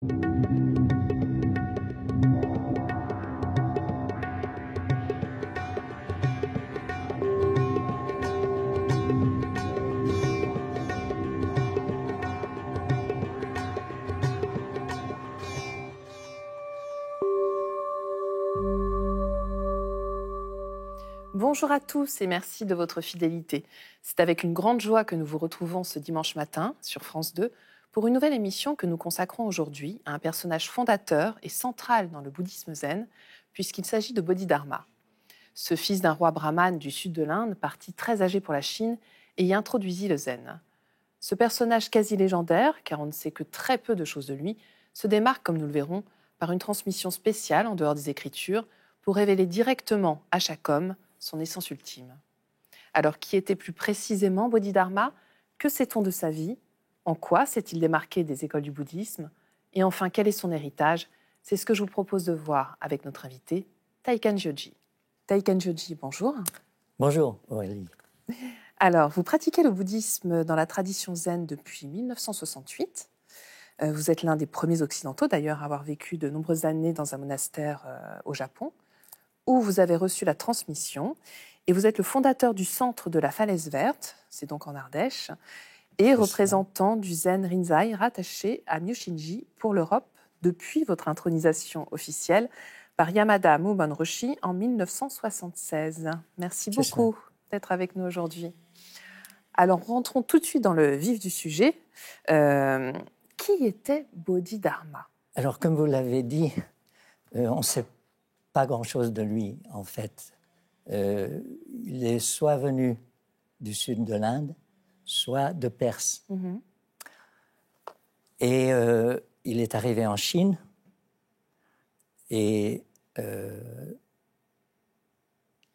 Bonjour à tous et merci de votre fidélité. C'est avec une grande joie que nous vous retrouvons ce dimanche matin sur France 2 pour une nouvelle émission que nous consacrons aujourd'hui à un personnage fondateur et central dans le bouddhisme zen, puisqu'il s'agit de Bodhidharma. Ce fils d'un roi brahmane du sud de l'Inde partit très âgé pour la Chine et y introduisit le zen. Ce personnage quasi légendaire, car on ne sait que très peu de choses de lui, se démarque, comme nous le verrons, par une transmission spéciale en dehors des Écritures pour révéler directement à chaque homme son essence ultime. Alors, qui était plus précisément Bodhidharma? Que sait-on de sa vie? En quoi s'est-il démarqué des écoles du bouddhisme? Et enfin, quel est son héritage? C'est ce que je vous propose de voir avec notre invité, Taikan Gyoji. Taikan Gyoji, bonjour. Bonjour, Aurélie. Alors, vous pratiquez le bouddhisme dans la tradition zen depuis 1968. Vous êtes l'un des premiers occidentaux, d'ailleurs, à avoir vécu de nombreuses années dans un monastère au Japon, où vous avez reçu la transmission. Et vous êtes le fondateur du Centre de la Falaise Verte, c'est donc en Ardèche, et représentant du Zen Rinzai rattaché à Myoshinji pour l'Europe depuis votre intronisation officielle par Yamada Mumon Roshi en 1976. Merci beaucoup d'être avec nous aujourd'hui. Alors, rentrons tout de suite dans le vif du sujet. Qui était Bodhidharma? Alors, comme vous l'avez dit, on ne sait pas grand-chose de lui, en fait. Il est soit venu du sud de l'Inde, soit de Perse. Mm-hmm. Et il est arrivé en Chine et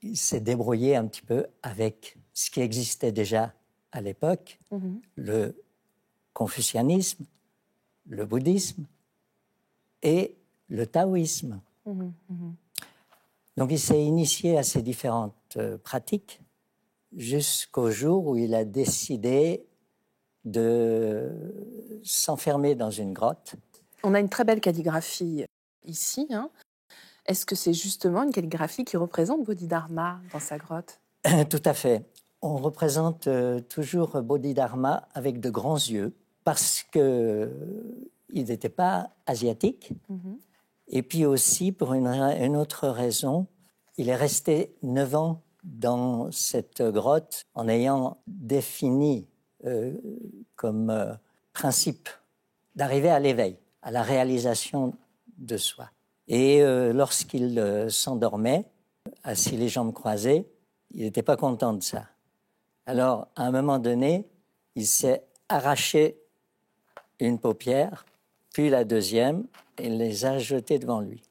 il s'est débrouillé un petit peu avec ce qui existait déjà à l'époque, mm-hmm. le confucianisme, le bouddhisme et le taoïsme. Mm-hmm. Donc il s'est initié à ces différentes pratiques jusqu'au jour où il a décidé de s'enfermer dans une grotte. On a une très belle calligraphie ici. Est-ce que c'est justement une calligraphie qui représente Bodhidharma dans sa grotte? Tout à fait. On représente toujours Bodhidharma avec de grands yeux parce qu'il n'était pas asiatique. Mm-hmm. Et puis aussi, pour une autre raison, il est resté 9 ans dans cette grotte en ayant défini comme principe d'arriver à l'éveil, à la réalisation de soi. Et lorsqu'il s'endormait, assis les jambes croisées, il n'était pas content de ça. Alors, à un moment donné, il s'est arraché une paupière, puis la deuxième, et les a jetées devant lui.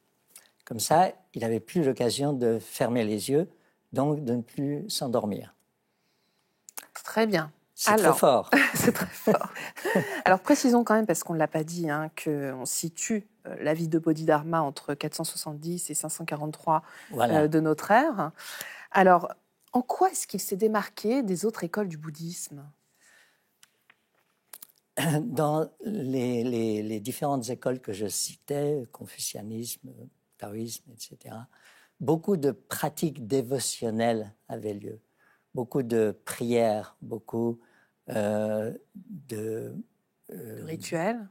Comme ça, il n'avait plus l'occasion de fermer les yeux, donc de ne plus s'endormir. Très bien. C'est très fort. C'est très fort. Alors, précisons quand même, parce qu'on ne l'a pas dit, qu'on situe la vie de Bodhidharma entre 470 et 543 de notre ère. Alors, en quoi est-ce qu'il s'est démarqué des autres écoles du bouddhisme? Dans les différentes écoles que je citais, confucianisme, taoïsme, etc., beaucoup de pratiques dévotionnelles avaient lieu. Beaucoup de prières, beaucoup de rituels.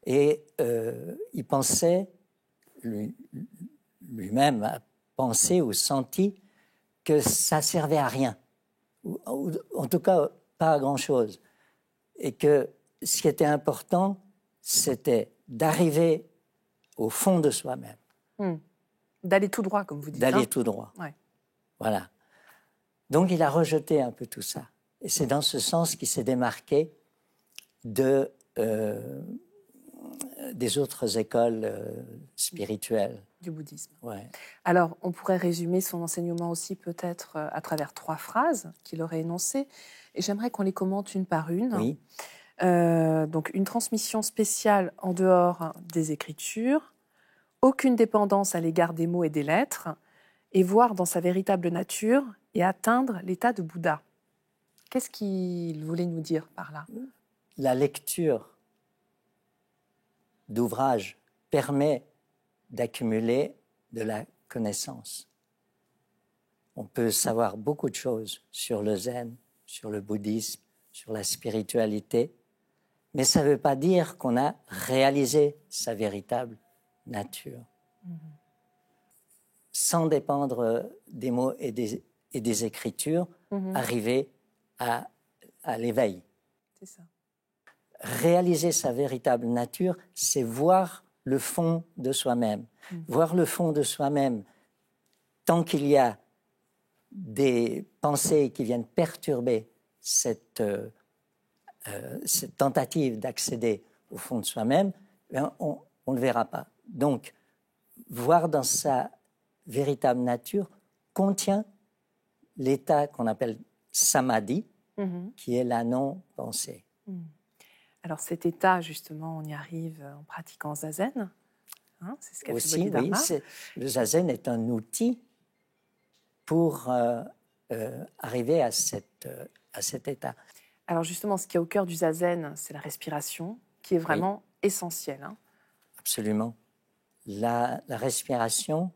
Et il pensait, lui-même a pensé ou senti que ça ne servait à rien, ou en tout cas pas à grand-chose. Et que ce qui était important, c'était d'arriver au fond de soi-même. D'aller tout droit, comme vous dites. D'aller tout droit. Ouais. Voilà. Donc, il a rejeté un peu tout ça. Et c'est dans ce sens qu'il s'est démarqué des autres écoles spirituelles. Du bouddhisme. Ouais. Alors, on pourrait résumer son enseignement aussi peut-être à travers 3 phrases qu'il aurait énoncées. Et j'aimerais qu'on les commente une par une. Oui. Donc, une transmission spéciale en dehors des Écritures, aucune dépendance à l'égard des mots et des lettres, et voir dans sa véritable nature et atteindre l'état de Bouddha. Qu'est-ce qu'il voulait nous dire par là? La lecture d'ouvrage permet d'accumuler de la connaissance. On peut savoir beaucoup de choses sur le zen, sur le bouddhisme, sur la spiritualité, mais ça ne veut pas dire qu'on a réalisé sa véritable nature. Sans dépendre des mots et des écritures, arriver à l'éveil. C'est ça. Réaliser sa véritable nature, c'est voir le fond de soi-même. Voir le fond de soi-même, tant qu'il y a des pensées qui viennent perturber cette tentative d'accéder au fond de soi-même, on ne le verra pas. Donc, voir dans sa véritable nature contient l'état qu'on appelle samadhi, qui est la non-pensée. Alors cet état, justement, on y arrive en pratiquant zazen. Hein, c'est ce qu'a fait Bodhidharma. Oui, le zazen est un outil pour arriver à cet état. Alors justement, ce qui est au cœur du zazen, c'est la respiration, qui est vraiment essentielle. Hein. Absolument. La respiration,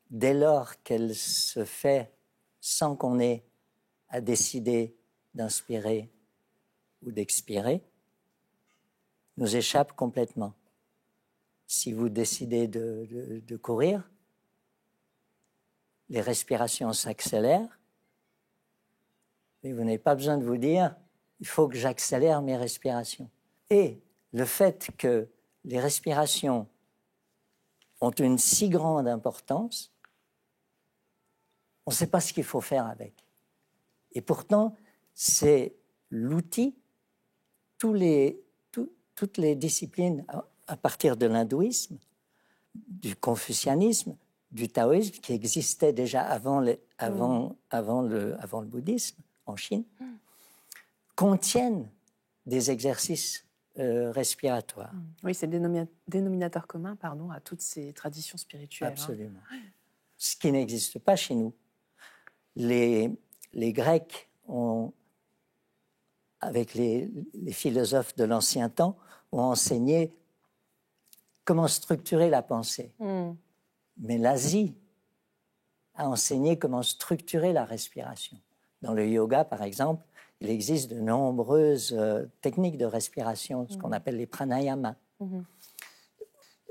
dès lors qu'elle se fait sans qu'on ait à décider d'inspirer ou d'expirer, nous échappe complètement. Si vous décidez de courir, les respirations s'accélèrent, mais vous n'avez pas besoin de vous dire « il faut que j'accélère mes respirations ». Et le fait que les respirations ont une si grande importance, on ne sait pas ce qu'il faut faire avec. Et pourtant, c'est l'outil, toutes les disciplines à partir de l'hindouisme, du confucianisme, du taoïsme, qui existaient déjà avant le bouddhisme en Chine, contiennent des exercices respiratoires. Oui, c'est le dénominateur commun à toutes ces traditions spirituelles. Absolument. Hein. Ce qui n'existe pas chez nous. Les Grecs avec les philosophes de l'ancien temps, ont enseigné comment structurer la pensée. Mais l'Asie a enseigné comment structurer la respiration. Dans le yoga, par exemple, il existe de nombreuses techniques de respiration, ce qu'on appelle les pranayamas.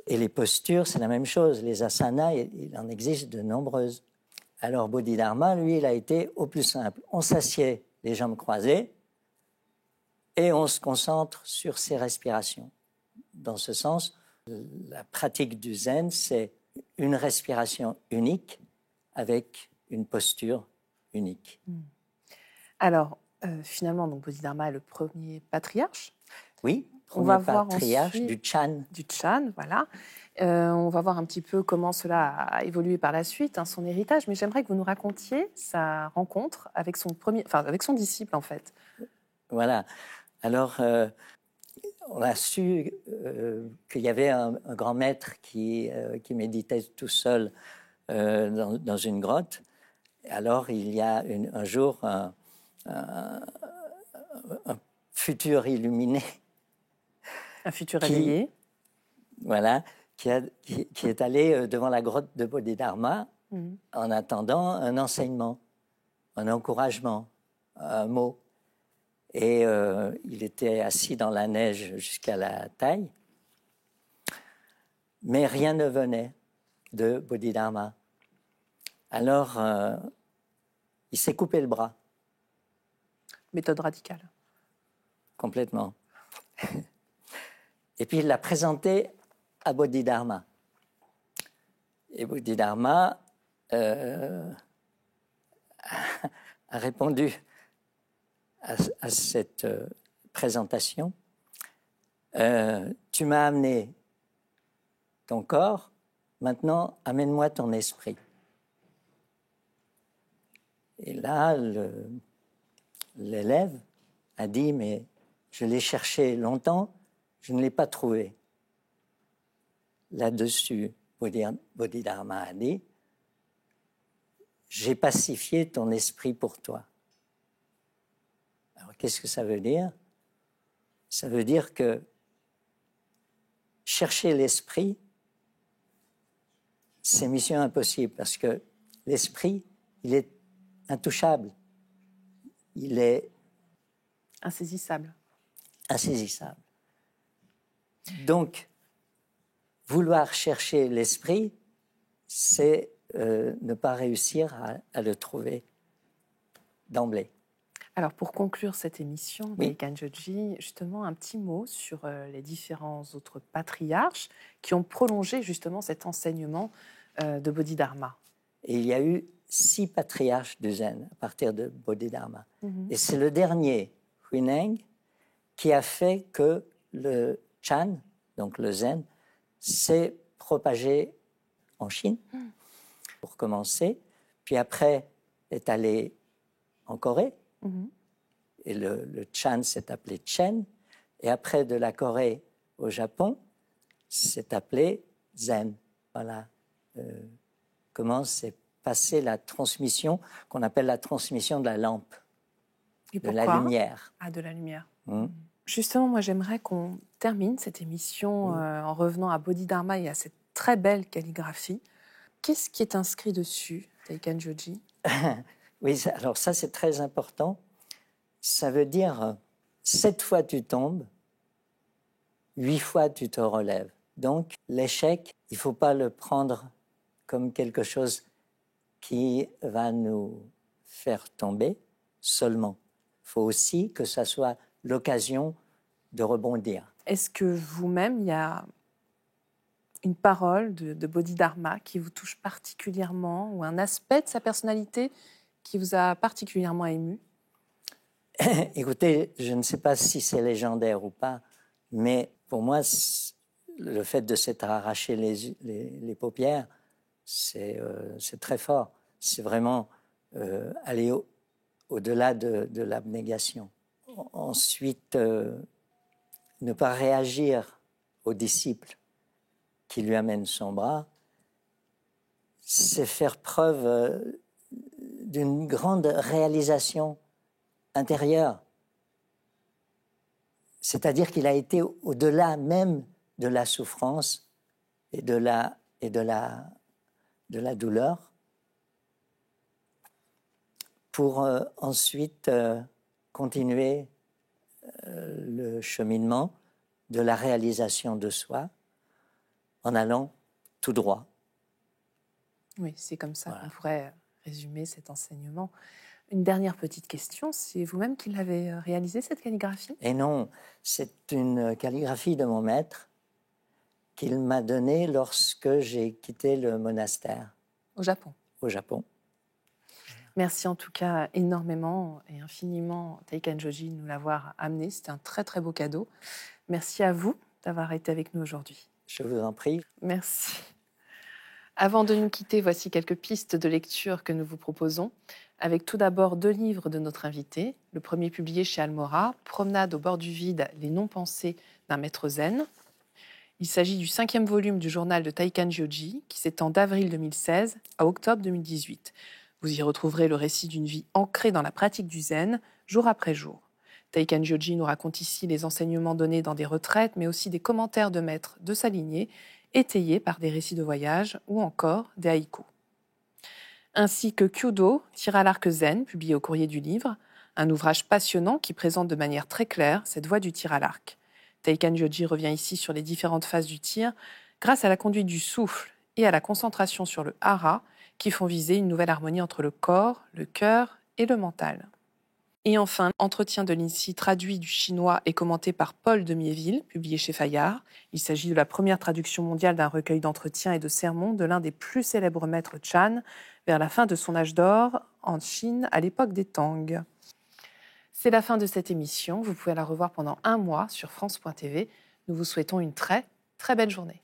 Et les postures, c'est la même chose. Les asanas, il en existe de nombreuses. Alors Bodhidharma, lui, il a été au plus simple. On s'assied les jambes croisées et on se concentre sur ses respirations. Dans ce sens, la pratique du zen, c'est une respiration unique avec une posture unique. Alors, finalement, donc Bodhidharma est le premier patriarche. Oui, on va voir patriarche du Chan. Du Chan, voilà. On va voir un petit peu comment cela a évolué par la suite, son héritage. Mais j'aimerais que vous nous racontiez sa rencontre avec son disciple, en fait. Voilà. Alors, on a su qu'il y avait un grand maître qui méditait tout seul dans une grotte. Alors, il y a un jour un futur illuminé. Un futur réveillé. Voilà, qui est allé devant la grotte de Bodhidharma en attendant un enseignement, un encouragement, un mot. Et il était assis dans la neige jusqu'à la taille, mais rien ne venait de Bodhidharma. Alors, il s'est coupé le bras. Méthode radicale. Complètement. Et puis, il l'a présenté à Bodhidharma. Et Bodhidharma a répondu à cette présentation. Tu m'as amené ton corps, maintenant amène-moi ton esprit. Et là, l'élève a dit, mais je l'ai cherché longtemps, je ne l'ai pas trouvé. Là-dessus, Bodhidharma a dit, j'ai pacifié ton esprit pour toi. Alors, qu'est-ce que ça veut dire? Ça veut dire que chercher l'esprit, c'est mission impossible parce que l'esprit, il est intouchable. Il est insaisissable. Insaisissable. Donc, vouloir chercher l'esprit, c'est ne pas réussir à le trouver d'emblée. Alors, pour conclure cette émission, oui. Taikan Joji, justement, un petit mot sur les différents autres patriarches qui ont prolongé justement cet enseignement de Bodhidharma. Et il y a eu 6 patriarches du Zen à partir de Bodhidharma. Et c'est le dernier, Huineng, qui a fait que le Chan, donc le Zen, s'est propagé en Chine, pour commencer, puis après est allé en Corée, et le Chan s'est appelé Chen, et après de la Corée au Japon, s'est appelé Zen. Voilà comment s'est passée la transmission, qu'on appelle la transmission de la lampe, de la lumière. Ah, de la lumière. Justement, moi, j'aimerais qu'on termine cette émission en revenant à Bodhidharma et à cette très belle calligraphie. Qu'est-ce qui est inscrit dessus, Taikan Joji? Oui, alors ça, c'est très important. Ça veut dire 7 fois tu tombes, 8 fois tu te relèves. Donc, l'échec, il ne faut pas le prendre comme quelque chose qui va nous faire tomber seulement. Il faut aussi que ça soit l'occasion de rebondir. Est-ce que vous-même, il y a une parole de Bodhidharma qui vous touche particulièrement ou un aspect de sa personnalité qui vous a particulièrement ému? Écoutez, je ne sais pas si c'est légendaire ou pas, mais pour moi, le fait de s'être arraché les paupières, c'est très fort. C'est vraiment aller au-delà de l'abnégation. Ensuite, ne pas réagir au disciple qui lui amène son bras, c'est faire preuve d'une grande réalisation intérieure. C'est-à-dire qu'il a été au-delà même de la souffrance et de la douleur pour ensuite continuer le cheminement de la réalisation de soi en allant tout droit. Oui, c'est comme ça qu'on pourrait résumer cet enseignement. Une dernière petite question, c'est vous-même qui l'avez réalisé, cette calligraphie? Et non, c'est une calligraphie de mon maître qu'il m'a donnée lorsque j'ai quitté le monastère. Au Japon? Au Japon. Merci en tout cas énormément et infiniment, Taikan Joji, de nous l'avoir amené. C'était un très très beau cadeau. Merci à vous d'avoir été avec nous aujourd'hui. Je vous en prie. Merci. Avant de nous quitter, voici quelques pistes de lecture que nous vous proposons, avec tout d'abord 2 livres de notre invité. Le premier publié chez Almora, Promenade au bord du vide, les non-pensées d'un maître zen. Il s'agit du 5e volume du journal de Taikan Joji, qui s'étend d'avril 2016 à octobre 2018. Vous y retrouverez le récit d'une vie ancrée dans la pratique du zen, jour après jour. Taikan Joji nous raconte ici les enseignements donnés dans des retraites, mais aussi des commentaires de maîtres de sa lignée, étayés par des récits de voyage ou encore des haïkus. Ainsi que Kyudo, tir à l'arc zen, publié au courrier du livre, un ouvrage passionnant qui présente de manière très claire cette voie du tir à l'arc. Taikan Joji revient ici sur les différentes phases du tir grâce à la conduite du souffle et à la concentration sur le hara qui font viser une nouvelle harmonie entre le corps, le cœur et le mental. Et enfin, Entretien de l'INSI traduit du chinois et commenté par Paul de Miéville, publié chez Fayard. Il s'agit de la première traduction mondiale d'un recueil d'entretiens et de sermons de l'un des plus célèbres maîtres Chan vers la fin de son âge d'or en Chine à l'époque des Tang. C'est la fin de cette émission. Vous pouvez la revoir pendant 1 mois sur France.tv. Nous vous souhaitons une très, très belle journée.